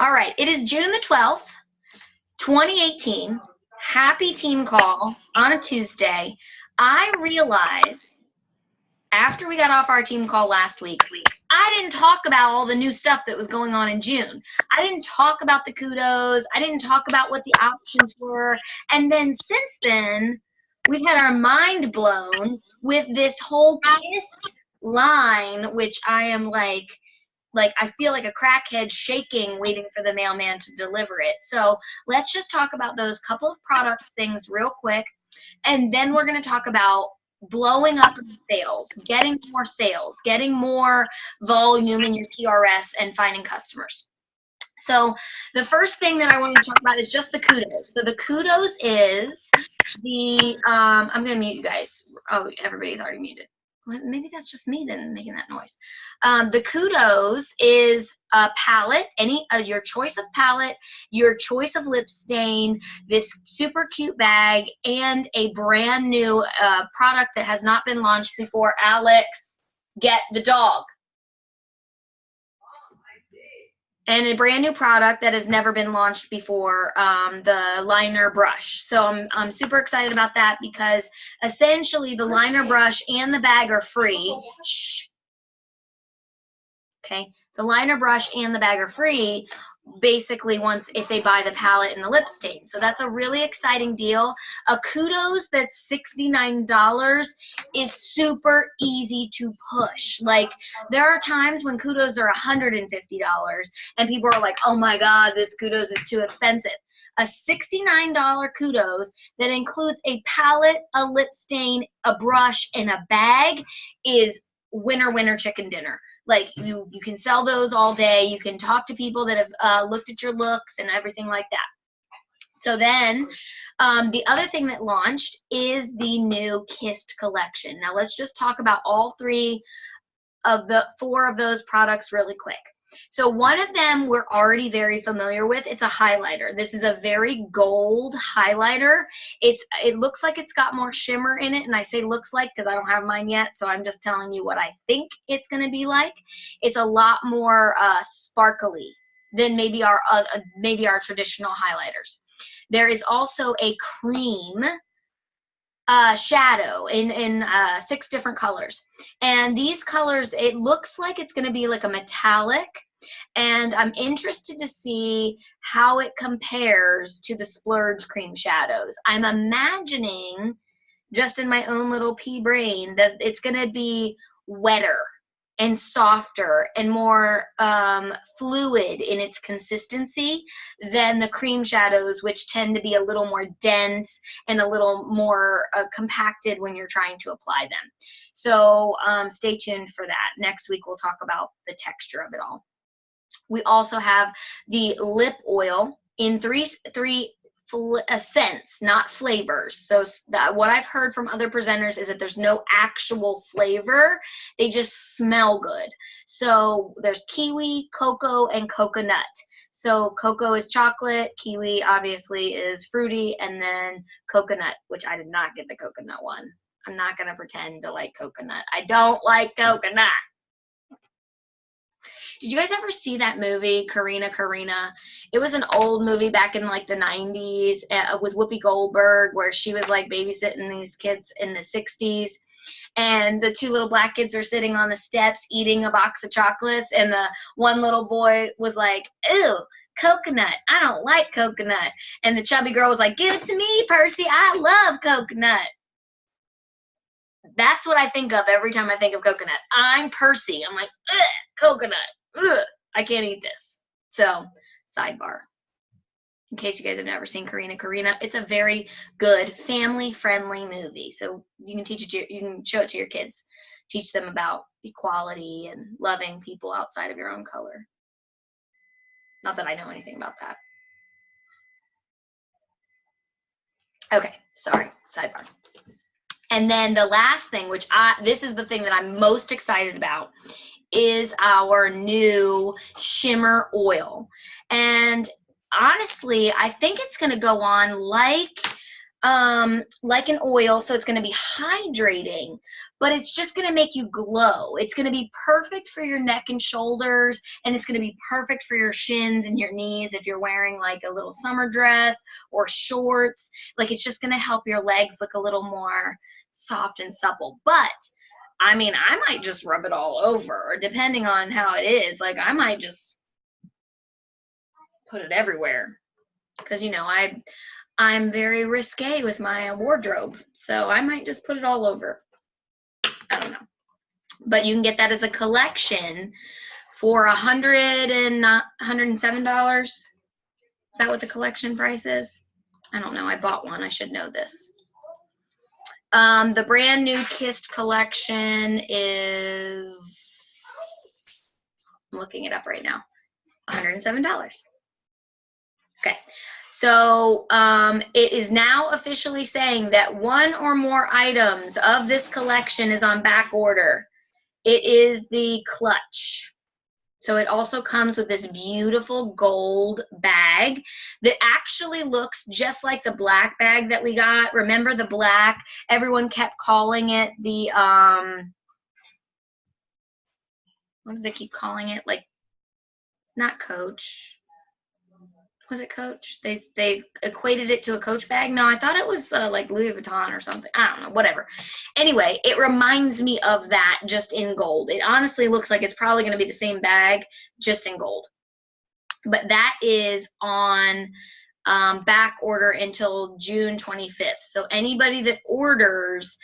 All right, it is June the 12th, 2018. Happy team call on a Tuesday. I realized after we got off our team call last week, I didn't talk about all the new stuff that was going on in June. I didn't talk about the kudos. I didn't talk about what the options were. And then since then, we've had our mind blown with this whole kissed line, which I am like I feel like a crackhead shaking waiting for the mailman to deliver it. So let's just talk about those couple of products things real quick, and then we're going to talk about blowing up in sales, getting more volume in your PRS, and finding customers. So the first thing that I want to talk about is just the kudos. So the kudos is the I'm going to mute you guys. Oh, everybody's already muted. Well, maybe that's just me then making that noise. The kudos is a palette, your choice of palette, your choice of lip stain, this super cute bag, and a brand new product that has not been launched before. Alex, get the dog. And a brand new product that has never been launched before, the liner brush. So I'm super excited about that because essentially the liner brush and the bag are free. Shh. Okay, the liner brush and the bag are free basically if they buy the palette and the lip stain. So that's a really exciting deal. A kudos that's $69 is super easy to push. Like, there are times when kudos are $150 and people are like, oh my god, this kudos is too expensive. A $69 kudos that includes a palette, a lip stain, a brush, and a bag is winner chicken dinner. Like, you can sell those all day. You can talk to people that have looked at your looks and everything like that. So then the other thing that launched is the new Kissed collection. Now let's just talk about all four of those products really quick. So one of them we're already very familiar with. It's a highlighter. This is a very gold highlighter. It looks like it's got more shimmer in it, and I say looks like because I don't have mine yet, so I'm just telling you what I think it's going to be like. It's a lot more sparkly than maybe our traditional highlighters. There is also a cream shadow in 6 different colors, and these colors, it looks like it's going to be like a metallic, and I'm interested to see how it compares to the Splurge cream shadows. I'm imagining, just in my own little pea brain, that it's going to be wetter and softer and more fluid in its consistency than the cream shadows, which tend to be a little more dense and a little more compacted when you're trying to apply them. So stay tuned for that. Next week we'll talk about the texture of it all. We also have the lip oil in three scents, not flavors. So what I've heard from other presenters is that there's no actual flavor. They just smell good. So there's kiwi, cocoa, and coconut. So cocoa is chocolate, kiwi obviously is fruity, and then coconut, which I did not get the coconut one. I'm not going to pretend to like coconut. I don't like coconut. Did you guys ever see that movie, Karina? It was an old movie back in like the 90s with Whoopi Goldberg, where she was like babysitting these kids in the 60s. And the 2 little black kids are sitting on the steps eating a box of chocolates. And the one little boy was like, ew, coconut. I don't like coconut. And the chubby girl was like, give it to me, Percy. I love coconut. That's what I think of every time I think of coconut. I'm Percy. I'm like, ugh, coconut. Ugh, I can't eat this. So, sidebar. In case you guys have never seen Karina, it's a very good family-friendly movie. So you can you can show it to your kids, teach them about equality and loving people outside of your own color. Not that I know anything about that. Okay, sorry, sidebar. And then the last thing, this is the thing that I'm most excited about, is our new shimmer oil. And honestly, I think it's going to go on like an oil, so it's going to be hydrating, but it's just going to make you glow. It's going to be perfect for your neck and shoulders, and it's going to be perfect for your shins and your knees if you're wearing like a little summer dress or shorts. Like, it's just going to help your legs look a little more soft and supple. But I mean, I might just rub it all over, depending on how it is. Like, I might just put it everywhere, because, you know, I'm very risque with my wardrobe, so I might just put it all over. I don't know. But you can get that as a collection for $107. Is that what the collection price is? I don't know. I bought one. I should know this. The brand new Kissed collection is, I'm looking it up right now, $107. Okay. So it is now officially saying that one or more items of this collection is on back order. It is the clutch. So it also comes with this beautiful gold bag that actually looks just like the black bag that we got. Remember the black? Everyone kept calling it the, what do they keep calling it? Like, not Coach. Was it Coach? They equated it to a Coach bag. No, I thought it was like Louis Vuitton or something. I don't know, whatever. Anyway, it reminds me of that, just in gold. It honestly looks like it's probably going to be the same bag, just in gold. But that is on back order until June 25th. So anybody that orders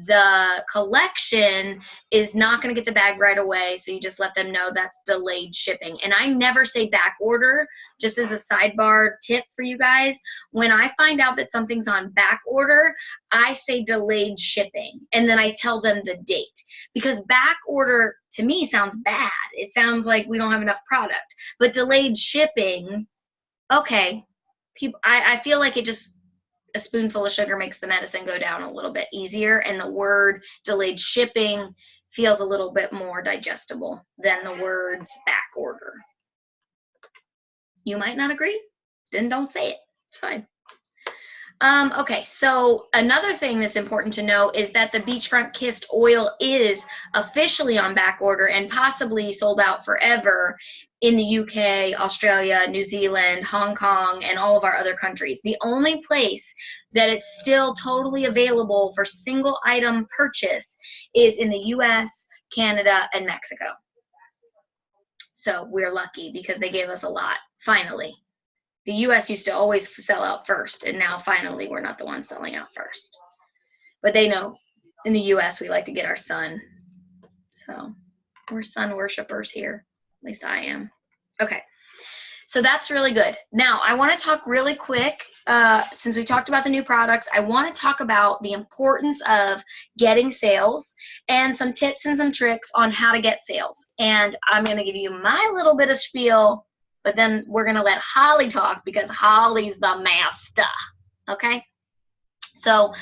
the collection is not going to get the bag right away, so you just let them know that's delayed shipping. And I never say back order, just as a sidebar tip for you guys. When I find out that something's on back order, I say delayed shipping, and then I tell them the date, because back order to me sounds bad. It sounds like we don't have enough product. But delayed shipping, okay, people, I feel like it just, a spoonful of sugar makes the medicine go down a little bit easier, and the word delayed shipping feels a little bit more digestible than the words back order. You might not agree, then don't say it. It's fine. Okay, so another thing that's important to know is that the Beachfront Kissed oil is officially on back order and possibly sold out forever in the UK, Australia, New Zealand, Hong Kong, and all of our other countries. The only place that it's still totally available for single item purchase is in the US, Canada, and Mexico. So we're lucky because they gave us a lot, finally. The US used to always sell out first, and now finally we're not the ones selling out first. But they know in the US we like to get our sun. So we're sun worshipers here. At least I am. Okay, so that's really good. Now I want to talk really quick, since we talked about the new products, I want to talk about the importance of getting sales and some tips and some tricks on how to get sales. And I'm going to give you my little bit of spiel, but then we're going to let Holly talk because Holly's the master, okay? So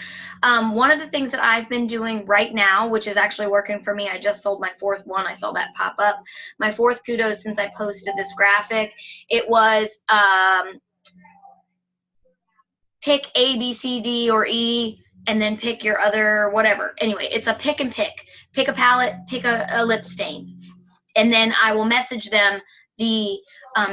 one of the things that I've been doing right now, which is actually working for me, I just sold my fourth one. I saw that pop up. My fourth kudos since I posted this graphic. It was pick A, B, C, D, or E, and then pick your other whatever. Anyway, it's a pick and pick. Pick a palette, pick a lip stain. And then I will message them the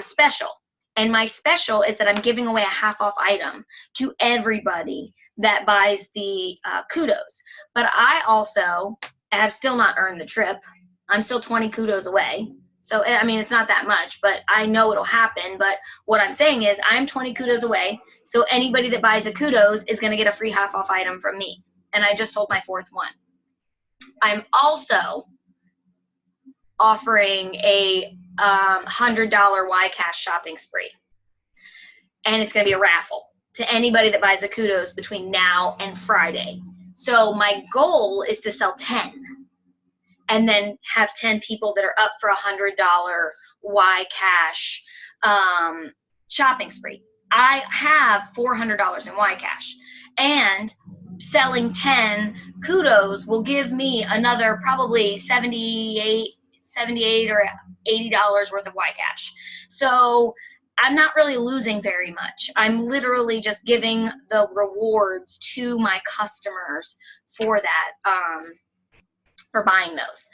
special. And my special is that I'm giving away a half-off item to everybody that buys the kudos. But I also have still not earned the trip. I'm still 20 kudos away. So, I mean, it's not that much, but I know it'll happen. But what I'm saying is I'm 20 kudos away. So anybody that buys a kudos is going to get a free half-off item from me. And I just sold my fourth one. I'm also offering a $100 YCash shopping spree. And it's going to be a raffle to anybody that buys a kudos between now and Friday. So my goal is to sell 10 and then have 10 people that are up for a $100 YCash shopping spree. I have $400 in YCash, and selling 10 kudos will give me another probably $78 or $80 worth of YCash. So I'm not really losing very much. I'm literally just giving the rewards to my customers for that for buying those.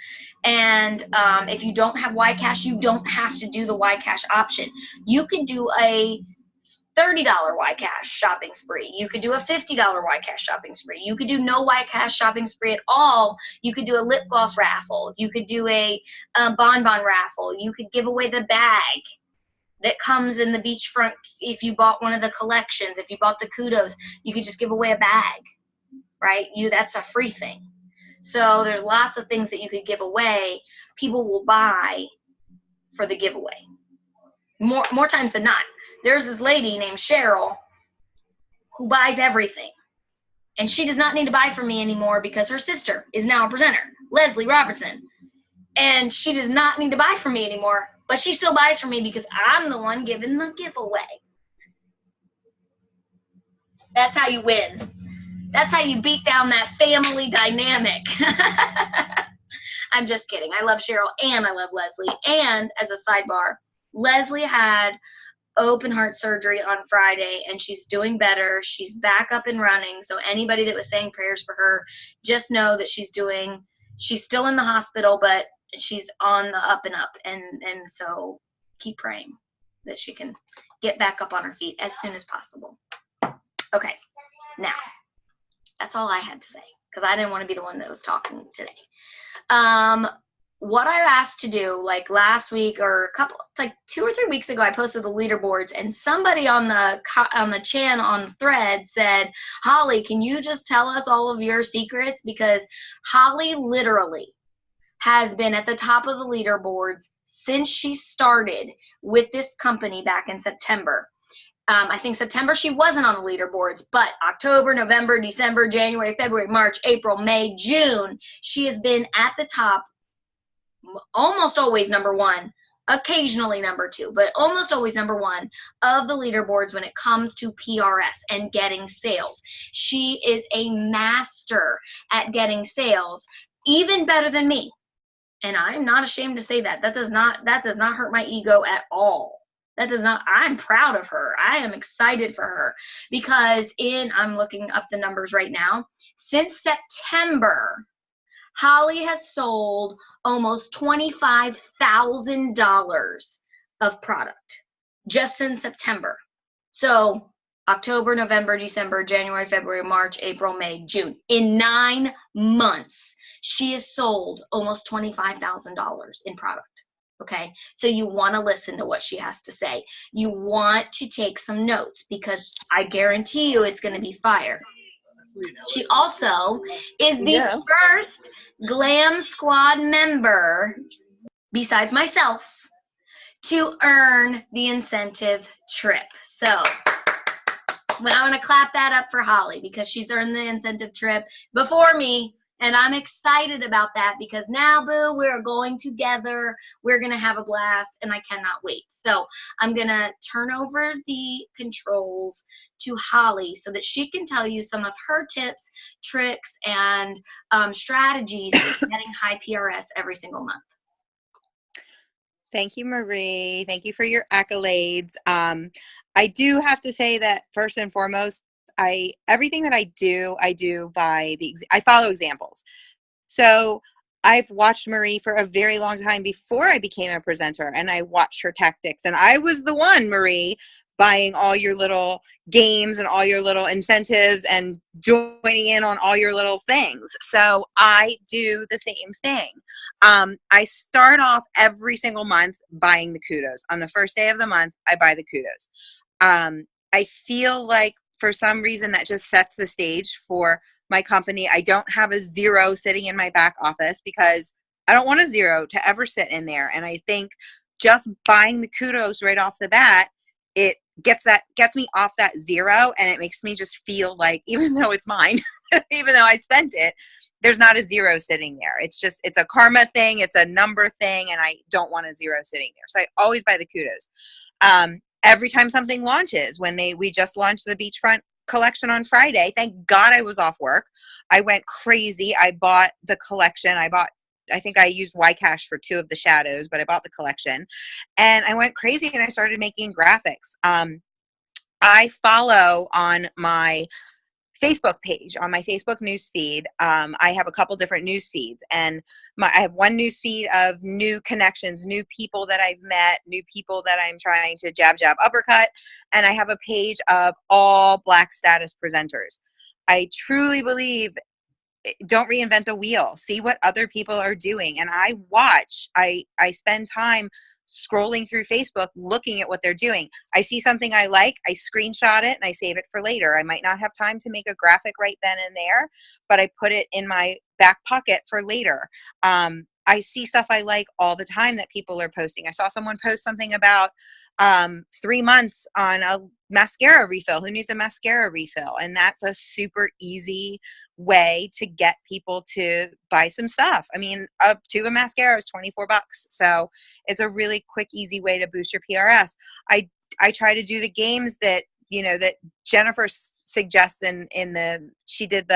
And if you don't have YCash, you don't have to do the YCash option. You could do a $30 YCash shopping spree. You could do a $50 YCash shopping spree. You could do no YCash shopping spree at all. You could do a lip gloss raffle. You could do a bonbon raffle. You could give away the bag that comes in the beachfront. If you bought one of the collections, if you bought the kudos, you could just give away a bag, right? That's a free thing. So there's lots of things that you could give away. People will buy for the giveaway. More times than not. There's this lady named Cheryl who buys everything. And she does not need to buy from me anymore because her sister is now a presenter, Leslie Robertson. And she does not need to buy from me anymore, but she still buys from me because I'm the one giving the giveaway. That's how you win. That's how you beat down that family dynamic. I'm just kidding. I love Cheryl and I love Leslie. And as a sidebar, Leslie had open heart surgery on Friday and she's doing better. She's back up and running. So anybody that was saying prayers for her, just know that she's still in the hospital, but she's on the up and up. And so keep praying that she can get back up on her feet as soon as possible. Okay, now that's all I had to say because I didn't want to be the one that was talking today. What I asked to do, like last week or 2 or 3 weeks ago, I posted the leaderboards and somebody on the channel on the thread said, Holly, can you just tell us all of your secrets? Because Holly literally has been at the top of the leaderboards since she started with this company back in September. I think September she wasn't on the leaderboards, but October, November, December, January, February, March, April, May, June, she has been at the top, almost always number one, occasionally number two, but almost always number one of the leaderboards when it comes to PRS and getting sales. She is a master at getting sales, even better than me. And I'm not ashamed to say that. That does not hurt my ego at all. I'm proud of her. I am excited for her because I'm looking up the numbers right now. Since September, Holly has sold almost $25,000 of product just since September. So October, November, December, January, February, March, April, May, June. In 9 months, she has sold almost $25,000 in product. Okay, so you want to listen to what she has to say. You want to take some notes because I guarantee you it's going to be fire. She also is the first Glam Squad member, besides myself, to earn the incentive trip. So I want to clap that up for Holly because she's earned the incentive trip before me. And I'm excited about that because now, boo, we're going together. We're going to have a blast, and I cannot wait. So I'm going to turn over the controls to Holly so that she can tell you some of her tips, tricks, and strategies for getting high PRS every single month. Thank you, Marie. Thank you for your accolades. I do have to say that first and foremost, everything that I do by I follow examples. So I've watched Marie for a very long time before I became a presenter, and I watched her tactics. And I was the one, Marie, buying all your little games and all your little incentives and joining in on all your little things. So I do the same thing. I start off every single month buying the kudos. On the first day of the month, I buy the kudos. I feel like for some reason that just sets the stage for my company. I don't have a zero sitting in my back office because I don't want a zero to ever sit in there. And I think just buying the kudos right off the bat, it gets me off that zero, and it makes me just feel like, even though it's mine, even though I spent it, there's not a zero sitting there. It's a karma thing. It's a number thing. And I don't want a zero sitting there. So I always buy the kudos. Every time something launches, we just launched the beachfront collection on Friday. Thank God I was off work. I went crazy. I bought the collection. I think I used YCash for 2 of the shadows, but I bought the collection and I went crazy and I started making graphics. I follow on my Facebook page, on my Facebook news feed, I have a couple different news feeds, and I have one news feed of new connections, new people that I've met, new people that I'm trying to jab, uppercut, and I have a page of all Black status presenters. I truly believe, don't reinvent the wheel. See what other people are doing. And I spend time scrolling through Facebook, looking at what they're doing. I see something I like, I screenshot it and I save it for later. I might not have time to make a graphic right then and there, but I put it in my back pocket for later. I see stuff I like all the time that people are posting. I saw someone post something about 3 months on a mascara refill. Who needs a mascara refill? And that's a super easy way to get people to buy some stuff. I mean, a tube of mascara is $24. So it's a really quick, easy way to boost your PRS. I try to do the games that, that Jennifer suggests she did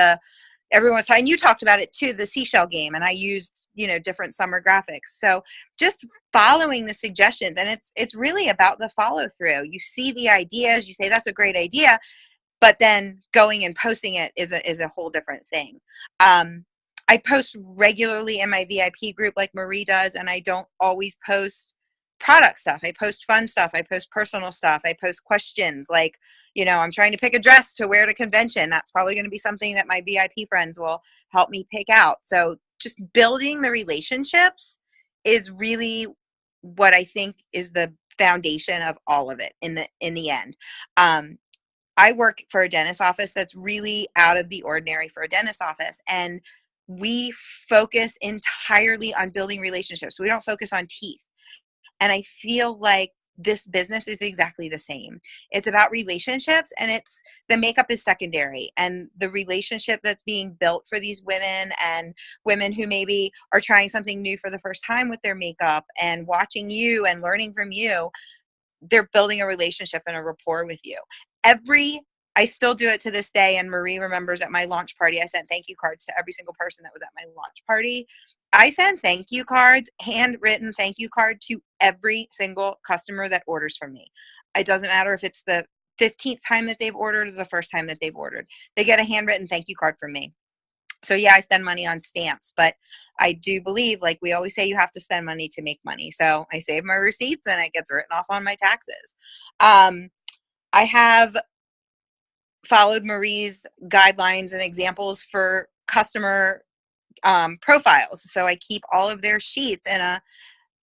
everyone was talking, you talked about it too, the seashell game, and I used, different summer graphics. So just following the suggestions, and it's really about the follow through. You see the ideas, you say that's a great idea, but then going and posting it is a whole different thing. I post regularly in my VIP group like Marie does, and I don't always post product stuff. I post fun stuff. I post personal stuff. I post questions like, I'm trying to pick a dress to wear to convention. That's probably going to be something that my VIP friends will help me pick out. So just building the relationships is really what I think is the foundation of all of it in the end. I work for a dentist office that's really out of the ordinary for a dentist office. And we focus entirely on building relationships. We don't focus on teeth. And I feel like this business is exactly the same. It's about relationships, and the makeup is secondary, and the relationship that's being built for these women and women who maybe are trying something new for the first time with their makeup and watching you and learning from you, they're building a relationship and a rapport with you. I still do it to this day, and Marie remembers at my launch party, I sent thank you cards to every single person that was at my launch party. I send thank you cards, handwritten thank you card, to every single customer that orders from me. It doesn't matter if it's the 15th time that they've ordered or the first time that they've ordered. They get a handwritten thank you card from me. So yeah, I spend money on stamps, but I do believe, like we always say, you have to spend money to make money. So I save my receipts and it gets written off on my taxes. I have followed Marie's guidelines and examples for customer profiles. So I keep all of their sheets in a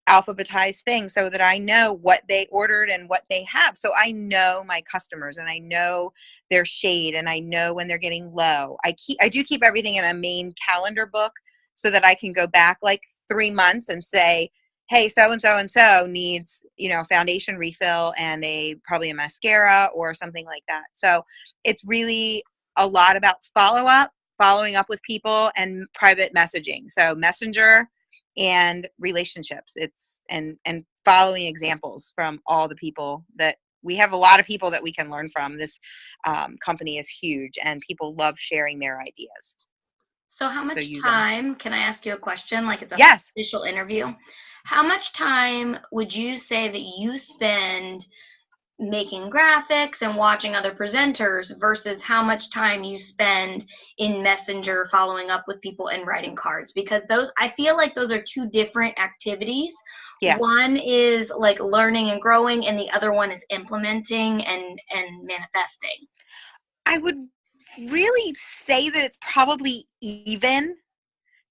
alphabetized thing so that I know what they ordered and what they have. So I know my customers and I know their shade and I know when they're getting low. I do keep everything in a main calendar book so that I can go back like 3 months and say, hey, so-and-so and so needs, a foundation refill and probably a mascara or something like that. So it's really a lot about following up with people, and private messaging. So Messenger and relationships. And following examples from all the people that we have. A lot of people that we can learn from. This company is huge and people love sharing their ideas. So how much time, can I ask you a question? Like it's a Yes. official interview. How much time would you say that you spend making graphics and watching other presenters versus how much time you spend in Messenger following up with people and writing cards? Because I feel like those are two different activities. Yeah. One is like learning and growing, and the other one is implementing and manifesting. I would really say that it's probably even,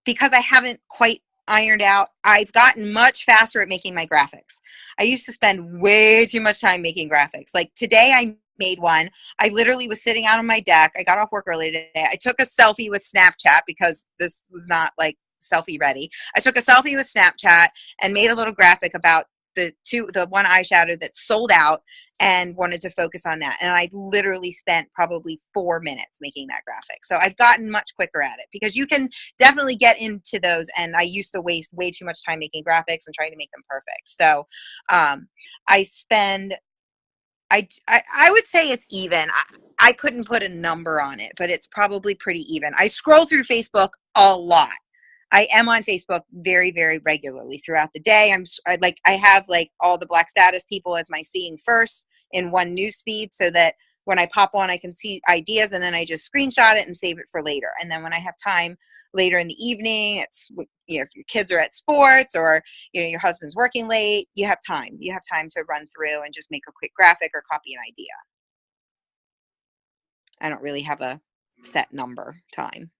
because I haven't quite ironed out. I've gotten much faster at making my graphics. I used to spend way too much time making graphics. Like today I made one. I literally was sitting out on my deck. I got off work early today. I took a selfie with Snapchat because this was not like selfie ready. I took a selfie with Snapchat and made a little graphic about the one eyeshadow that sold out and wanted to focus on that. And I literally spent probably 4 minutes making that graphic. So I've gotten much quicker at it because you can definitely get into those. And I used to waste way too much time making graphics and trying to make them perfect. So I would say it's even. I couldn't put a number on it, but it's probably pretty even. I scroll through Facebook a lot. I am on Facebook very, very regularly throughout the day. I have like all the Black status people as my seeing first in one news feed so that when I pop on, I can see ideas, and then I just screenshot it and save it for later. And then when I have time later in the evening, it's, if your kids are at sports, or your husband's working late, you have time to run through and just make a quick graphic or copy an idea. I don't really have a set number time.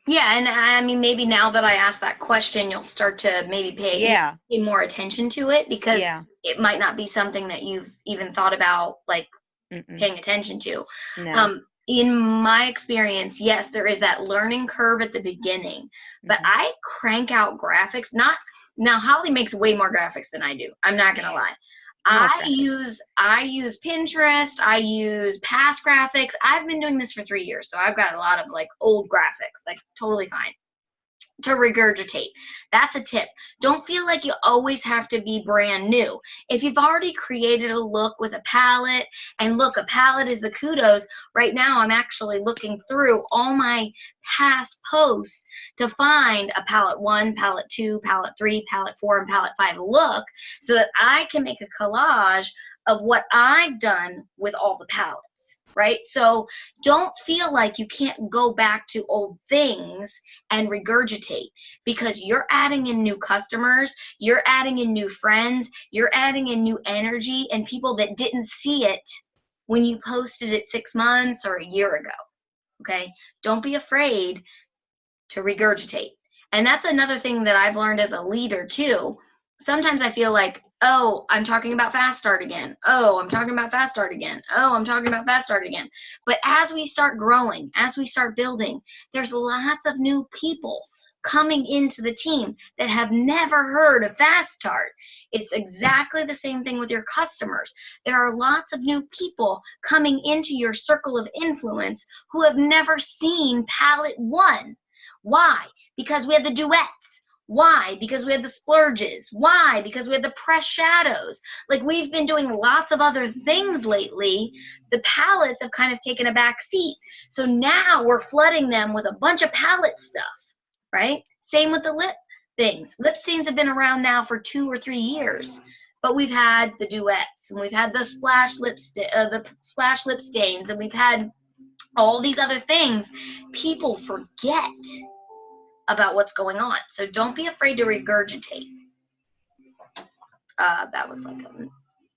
Yeah, and I mean, maybe now that I asked that question, you'll start to maybe pay more attention to it, because it might not be something that you've even thought about, like, paying attention to. No. In my experience, yes, there is that learning curve at the beginning, but I crank out graphics. Now, Holly makes way more graphics than I do. I'm not gonna lie. I use Pinterest. I use past graphics. I've been doing this for 3 years, so I've got a lot of like old graphics, like totally fine to regurgitate. That's a tip. Don't feel like you always have to be brand new. If you've already created a look with a palette, and look, a palette is the kudos. Right now, I'm actually looking through all my past posts to find a palette 1, palette 2, palette 3, palette 4, and palette 5 look, so that I can make a collage of what I've done with all the palettes. Right? So don't feel like you can't go back to old things and regurgitate, because you're adding in new customers, you're adding in new friends, you're adding in new energy and people that didn't see it when you posted it 6 months or a year ago. Okay? Don't be afraid to regurgitate. And that's another thing that I've learned as a leader too. Sometimes I feel like, oh, I'm talking about Fast Start again. Oh, I'm talking about Fast Start again. Oh, I'm talking about Fast Start again. But as we start growing, as we start building, there's lots of new people coming into the team that have never heard of Fast Start. It's exactly the same thing with your customers. There are lots of new people coming into your circle of influence who have never seen Palette 1. Why? Because we had the duets. Why? Because we had the splurges. Why? Because we had the press shadows. Like, we've been doing lots of other things lately. The palettes have kind of taken a back seat. So now we're flooding them with a bunch of palette stuff, right? Same with the lip things. Lip stains have been around now for 2 or 3 years. But we've had the duets, and we've had the splash lip stains, and we've had all these other things. People forget about what's going on. So don't be afraid to regurgitate. That was like a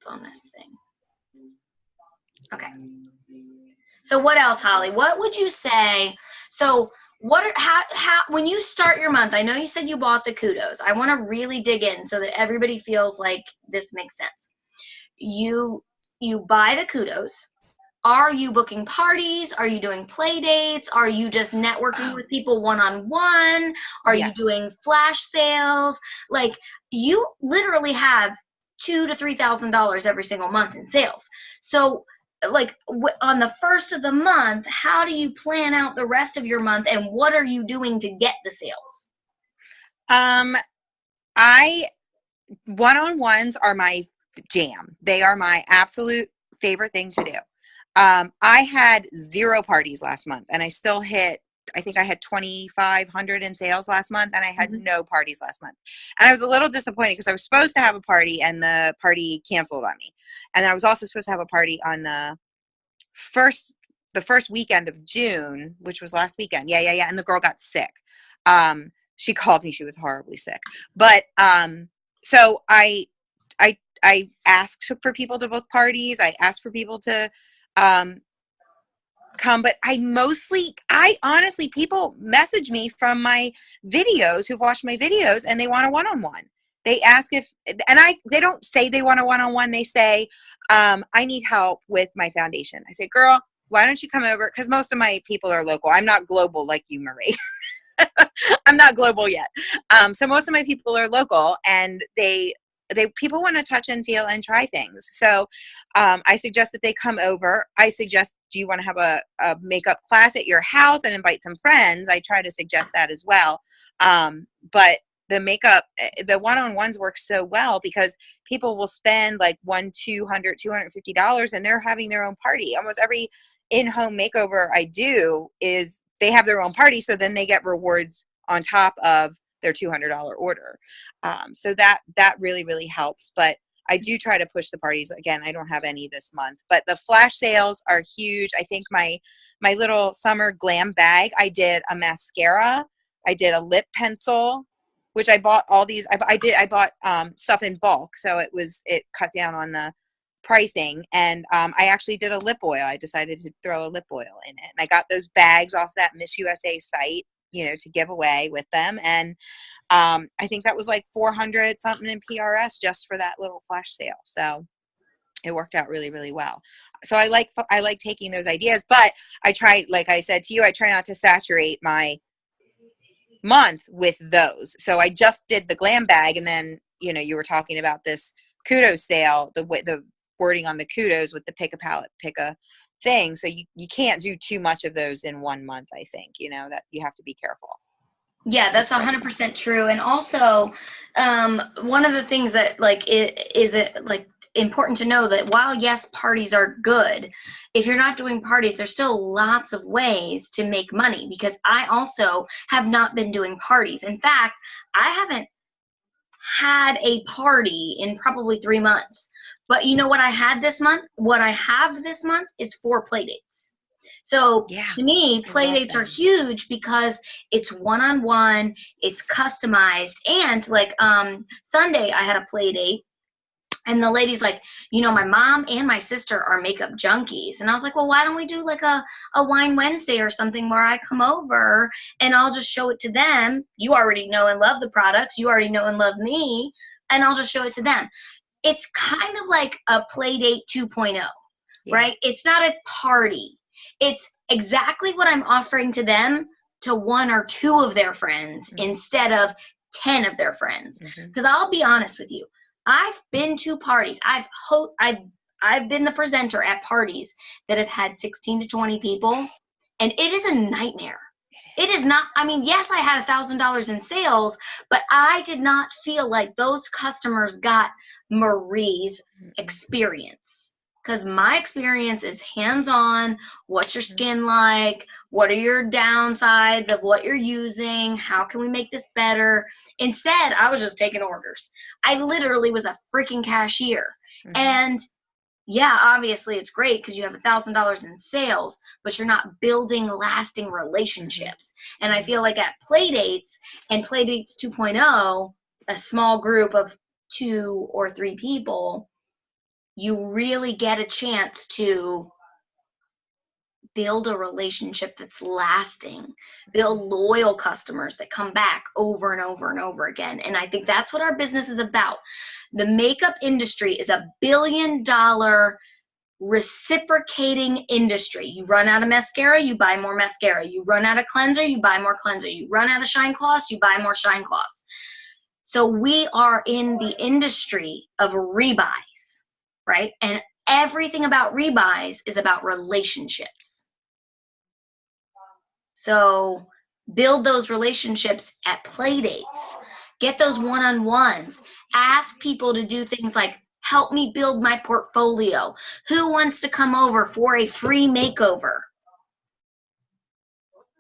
bonus thing. Okay. So what else, Holly? What would you say? So how when you start your month, I know you said you bought the kudos. I want to really dig in so that everybody feels like this makes sense. You buy the kudos. Are you booking parties? Are you doing play dates? Are you just networking with people one-on-one? Are you doing flash sales? Like, you literally have $2,000 to $3,000 every single month in sales. So, like, on the first of the month, how do you plan out the rest of your month, and what are you doing to get the sales? One-on-ones are my jam. They are my absolute favorite thing to do. I had 0 parties last month, and I still hit, I think I had 2,500 in sales last month, and I had no parties last month. And I was a little disappointed because I was supposed to have a party, and the party canceled on me. And I was also supposed to have a party on the first weekend of June, which was last weekend. Yeah. And the girl got sick. She called me. She was horribly sick. But so I asked for people to book parties. I asked for people to come, but I honestly, people message me from my videos who've watched my videos, and they want a one-on-one. They ask they don't say they want a one-on-one. They say, I need help with my foundation. I say, girl, why don't you come over? Because most of my people are local. I'm not global like you, Marie. I'm not global yet. So most of my people are local, and people want to touch and feel and try things. So I suggest that they come over. I suggest, do you want to have a makeup class at your house and invite some friends? I try to suggest that as well. But the makeup, the one-on-ones work so well because people will spend like $100, $200, $250, and they're having their own party. Almost every in-home makeover I do is they have their own party, so then they get rewards on top of their $200 order. So that really, really helps. But I do try to push the parties. Again, I don't have any this month, but the flash sales are huge. I think my little summer glam bag, I did a mascara, I did a lip pencil, which I bought all these. I bought stuff in bulk, so it cut down on the pricing. And I actually did a lip oil. I decided to throw a lip oil in it, and I got those bags off that Miss USA site, to give away with them. And I think that was like 400 something in PRS just for that little flash sale. So it worked out really, really well. So I like taking those ideas, but I try, like I said to you, I try not to saturate my month with those. So I just did the glam bag, and then, you were talking about this kudos sale, the wording on the kudos with the pick a palette, pick a thing. So you can't do too much of those in 1 month, I think, that you have to be careful. Yeah, that's 100% true. And also, one of the things that is important to know that while yes, parties are good, if you're not doing parties, there's still lots of ways to make money, because I also have not been doing parties. In fact, I haven't had a party in probably 3 months. But you know what I had this month? What I have this month is 4 play dates. So to me, play dates are huge because it's one-on-one, it's customized. And Sunday I had a play date, and the lady's like, my mom and my sister are makeup junkies. And I was like, well, why don't we do like a wine Wednesday or something where I come over and I'll just show it to them. You already know and love the products. You already know and love me. And I'll just show it to them. It's kind of like a play date 2.0, right? It's not a party. It's exactly what I'm offering to them to 1 or 2 of their friends instead of 10 of their friends. Because I'll be honest with you, I've been to parties. I've been the presenter at parties that have had 16 to 20 people, and it is a nightmare. It is not. I mean, yes, I had $1,000 in sales, but I did not feel like those customers got Marie's experience. Because my experience is hands-on. What's your skin like? What are your downsides of what you're using? How can we make this better? Instead, I was just taking orders. I literally was a freaking cashier. And yeah, obviously it's great because you have $1,000 in sales, but you're not building lasting relationships. And I feel like at Playdates and Playdates 2.0, a small group of 2 or 3 people, you really get a chance to build a relationship that's lasting, build loyal customers that come back over and over and over again. And I think that's what our business is about. The makeup industry is $1 billion reciprocating industry. You run out of mascara, you buy more mascara. You run out of cleanser, you buy more cleanser. You run out of shine cloths, you buy more shine cloths. So we are in the industry of rebuys, right? And everything about rebuys is about relationships. So build those relationships at Playdates. Get those one-on-ones. Ask people to do things like, help me build my portfolio. Who wants to come over for a free makeover?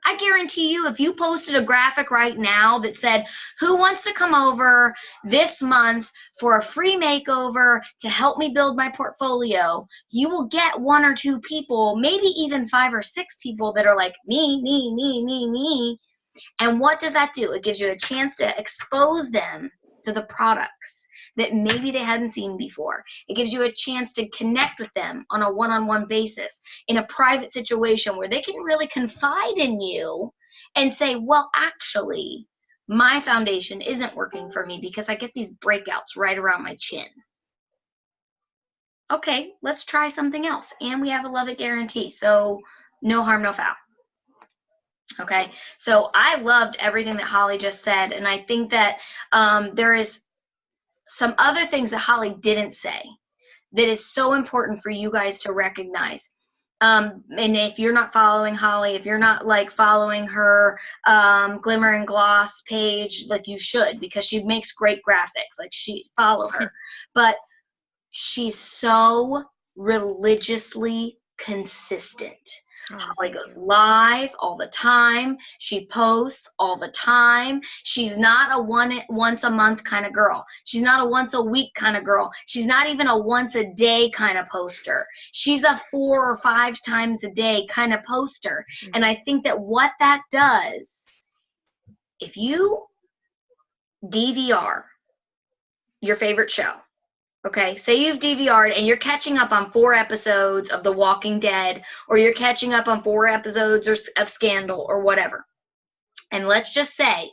I guarantee you, if you posted a graphic right now that said, who wants to come over this month for a free makeover to help me build my portfolio, you will get 1 or 2 people, maybe even 5 or 6 people that are like, me, me, me, me, me. And what does that do? It gives you a chance to expose them to the products that maybe they hadn't seen before. It gives you a chance to connect with them on a one-on-one basis in a private situation where they can really confide in you and say, well, actually, my foundation isn't working for me because I get these breakouts right around my chin. Okay, let's try something else. And we have a love it guarantee. So no harm, no foul. Okay, so I loved everything that Holly just said. And I think that there is some other things that Holly didn't say that is so important for you guys to recognize. And if you're not following Holly, if you're not following her Glimmer and Gloss page, you should, because she makes great graphics. Follow her. But she's so religiously consistent. Oh, Holly thank goes you. live all the time. She posts all the time. She's not a once a month kind of girl. She's not a once a week kind of girl. She's not even a once a day kind of poster. She's a 4 or 5 times a day kind of poster. And I think that what that does, if you DVR your favorite show, okay, say you've DVR'd and you're catching up on 4 episodes of The Walking Dead, or you're catching up on 4 episodes of Scandal or whatever. And let's just say,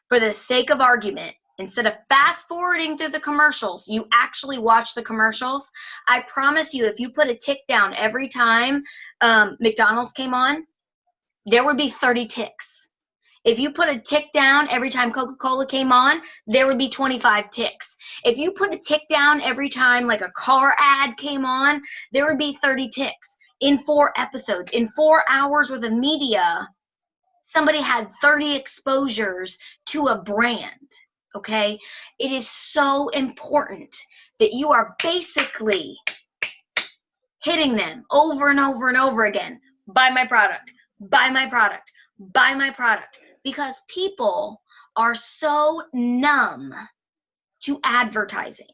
for the sake of argument, instead of fast forwarding through the commercials, you actually watch the commercials. I promise you, if you put a tick down every time McDonald's came on, there would be 30 ticks. If you put a tick down every time Coca-Cola came on, there would be 25 ticks. If you put a tick down every time like a car ad came on, there would be 30 ticks. In 4 episodes, in 4 hours worth of media, somebody had 30 exposures to a brand, okay? It is so important that you are basically hitting them over and over and over again. Buy my product, buy my product, buy my product. Because people are so numb to advertising.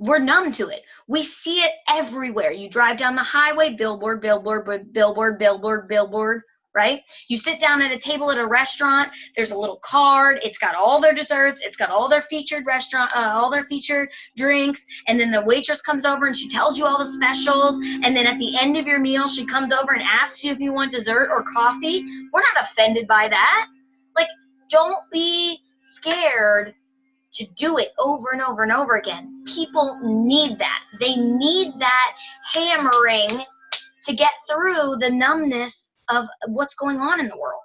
We're numb to it. We see it everywhere. You drive down the highway, billboard, billboard, billboard, billboard, billboard, right? You sit down at a table at a restaurant, there's a little card, it's got all their desserts, it's got all their featured all their featured drinks, and then the waitress comes over and she tells you all the specials, and then at the end of your meal, she comes over and asks you if you want dessert or coffee. We're not offended by that. Like, don't be scared to do it over and over and over again. People need that. They need that hammering to get through the numbness of what's going on in the world.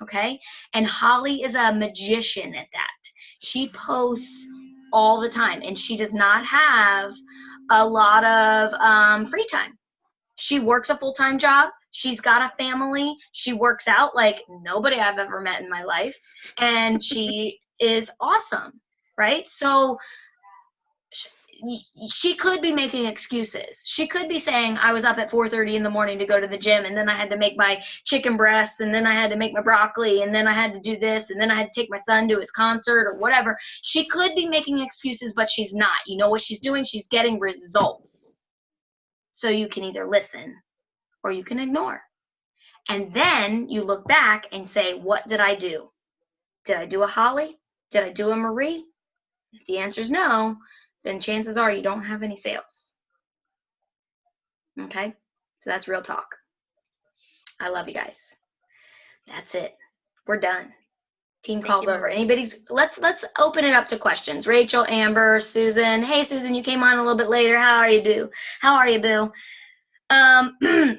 Okay? And Holly is a magician at that. She posts all the time, and she does not have a lot of free time. She works a full-time job. She's got a family. She works out like nobody I've ever met in my life. And she is awesome, right? So she could be making excuses. She could be saying, I was up at 4:30 in the morning to go to the gym, and then I had to make my chicken breasts, and then I had to make my broccoli, and then I had to do this, and then I had to take my son to his concert or whatever. She could be making excuses, but she's not. You know what she's doing? She's getting results. So you can either listen or you can ignore. And then you look back and say, what did I do? Did I do a Holly? Did I do a Marie? If the answer is no, then chances are you don't have any sales. Okay? So that's real talk. I love you guys. That's it. We're done. Team calls over. Anybody's, let's open it up to questions. Rachel, Amber, Susan. Hey, Susan, you came on a little bit later. How are you, Boo?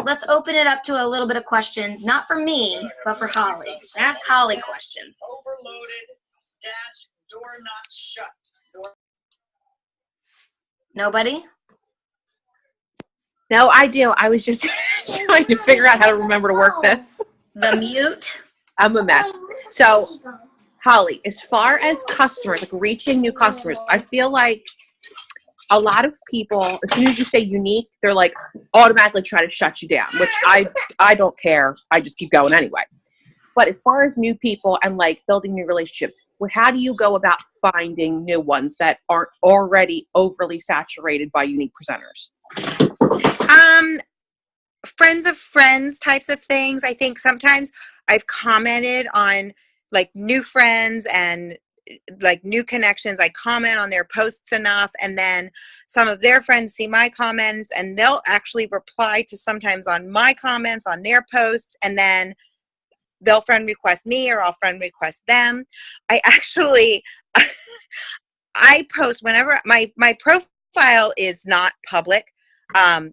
Let's open it up to a little bit of questions, not for me, but for Holly. Ask Holly questions. Overloaded dash door not shut. Nobody? No, I do. I was just trying to figure out how to remember to work this. The mute? I'm a mess. So, Holly, as far as customers, like reaching new customers, I feel like a lot of people, as soon as you say unique, they're like automatically try to shut you down, which I don't care. I just keep going anyway. But as far as new people and like building new relationships, how do you go about finding new ones that aren't already overly saturated by unique presenters? Friends of friends types of things. I think sometimes I've commented on like new friends and like new connections. I comment on their posts enough, and then some of their friends see my comments and they'll actually reply to sometimes on my comments on their posts, and then they'll friend request me or I'll friend request them. I actually I post whenever my profile is not public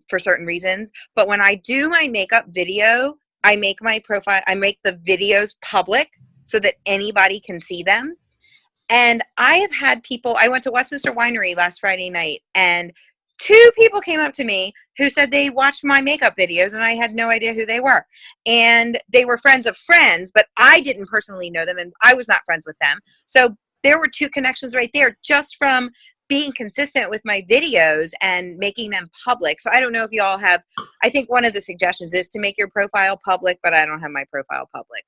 for certain reasons, but when I do my makeup video, I make the videos public so that anybody can see them. And I have had people, I went to Westminster Winery last Friday night, and 2 people came up to me who said they watched my makeup videos and I had no idea who they were. And they were friends of friends, but I didn't personally know them and I was not friends with them. So there were 2 connections right there just from being consistent with my videos and making them public. So I don't know if you all have, I think one of the suggestions is to make your profile public, but I don't have my profile public,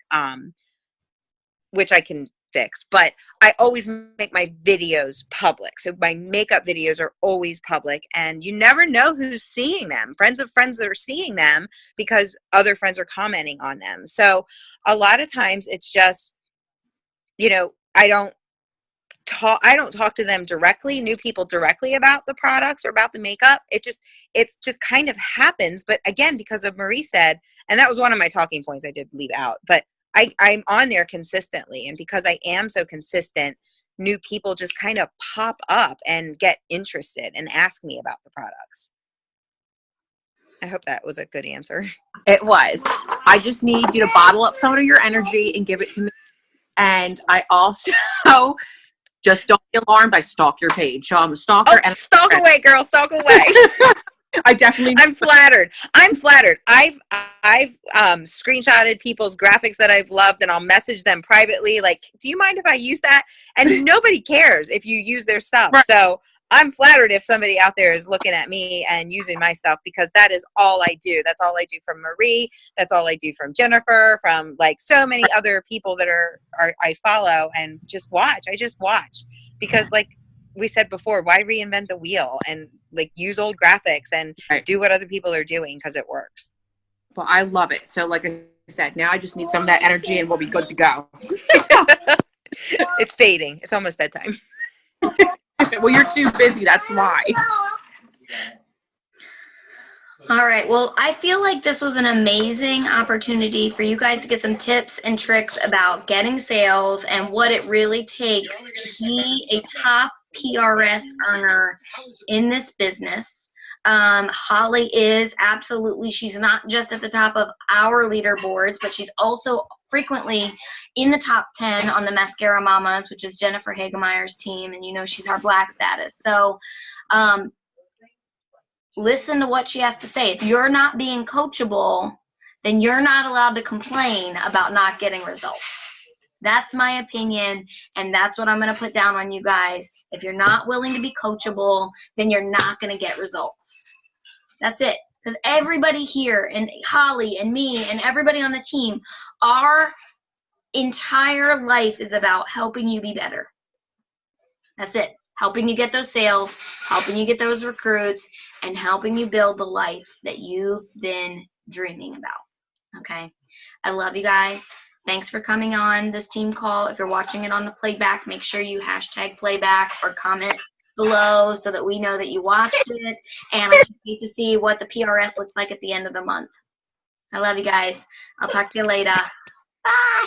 which I can fix. But I always make my videos public. So my makeup videos are always public, and you never know who's seeing them. Friends of friends that are seeing them because other friends are commenting on them. So a lot of times it's just, I don't talk to them directly, new people directly about the products or about the makeup. It's just kind of happens. But again, because of Marie said, and that was one of my talking points I did leave out, but I'm on there consistently. And because I am so consistent, new people just kind of pop up and get interested and ask me about the products. I hope that was a good answer. It was. I just need you to bottle up some of your energy and give it to me. And I also just don't be alarmed. I stalk your page. So I'm a stalker. Oh, stalk away, girl. Stalk away. I definitely. I'm flattered. I've screenshotted people's graphics that I've loved, and I'll message them privately. Like, do you mind if I use that? And nobody cares if you use their stuff. Right. So I'm flattered if somebody out there is looking at me and using my stuff, because that is all I do. That's all I do from Marie. That's all I do from Jennifer, from like so many other people that are I follow and just watch. I just watch because, like we said before, why reinvent the wheel, and like use old graphics and do what other people are doing because it works. Well, I love it. So like I said, now I just need some of that energy and we'll be good to go. It's fading. It's almost bedtime. Well, you're too busy. That's why. All right. Well, I feel like this was an amazing opportunity for you guys to get some tips and tricks about getting sales and what it really takes to be a top PRS earner in this business. Holly is absolutely, she's not just at the top of our leaderboards, but she's also frequently in the top 10 on the Mascara Mamas, which is Jennifer Hagemeyer's team, and she's our black status. So listen to what she has to say. If you're not being coachable, then you're not allowed to complain about not getting results. That's my opinion, and that's what I'm going to put down on you guys. If you're not willing to be coachable, then you're not going to get results. That's it. Because everybody here, and Holly and me and everybody on the team, our entire life is about helping you be better. That's it. Helping you get those sales, helping you get those recruits, and helping you build the life that you've been dreaming about. Okay? I love you guys. Thanks for coming on this team call. If you're watching it on the playback, make sure you hashtag playback or comment below so that we know that you watched it. And I can't wait to see what the PRS looks like at the end of the month. I love you guys. I'll talk to you later. Bye.